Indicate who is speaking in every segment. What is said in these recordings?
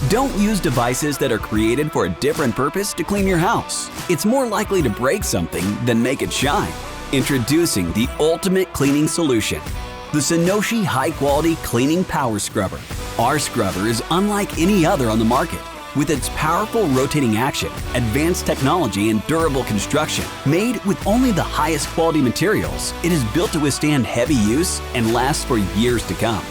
Speaker 1: Don't use devices that are created for a different purpose to clean your house. It's more likely to break something than make it shine. Introducing the ultimate cleaning solution, the Synoshi High-Quality Cleaning Power Scrubber. Our scrubber is unlike any other on the market. With its powerful rotating action, advanced technology, and durable construction, made with only the highest quality materials, it is built to withstand heavy use and last for years to come.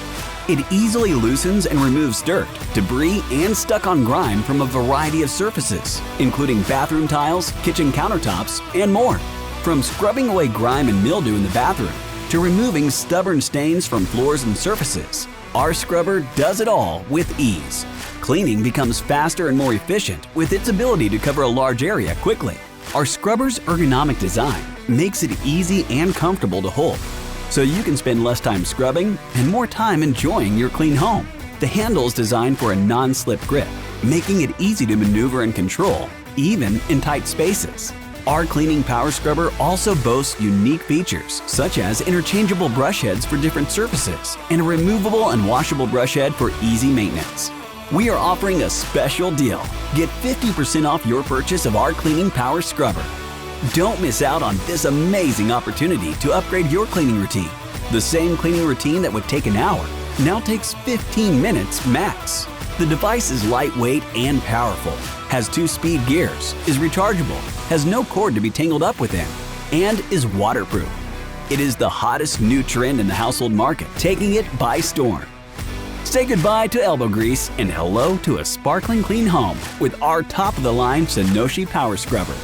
Speaker 1: It easily loosens and removes dirt, debris, and stuck-on grime from a variety of surfaces, including bathroom tiles, kitchen countertops, and more. From scrubbing away grime and mildew in the bathroom to removing stubborn stains from floors and surfaces, our scrubber does it all with ease. Cleaning becomes faster and more efficient with its ability to cover a large area quickly. Our scrubber's ergonomic design makes it easy and comfortable to hold, so you can spend less time scrubbing and more time enjoying your clean home. The handle is designed for a non-slip grip, making it easy to maneuver and control, even in tight spaces. Our cleaning power scrubber also boasts unique features such as interchangeable brush heads for different surfaces and a removable and washable brush head for easy maintenance. We are offering a special deal. Get 50% off your purchase of our cleaning power scrubber. Don't miss out on this amazing opportunity to upgrade your cleaning routine. The same cleaning routine that would take an hour now takes 15 minutes max. The device is lightweight and powerful, has 2-speed gears, is rechargeable, has no cord to be tangled up within, and is waterproof. It is the hottest new trend in the household market, taking it by storm. Say goodbye to elbow grease and hello to a sparkling clean home with our top-of-the-line Synoshi Power Scrubber.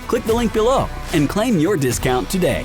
Speaker 1: Click the link below and claim your discount today.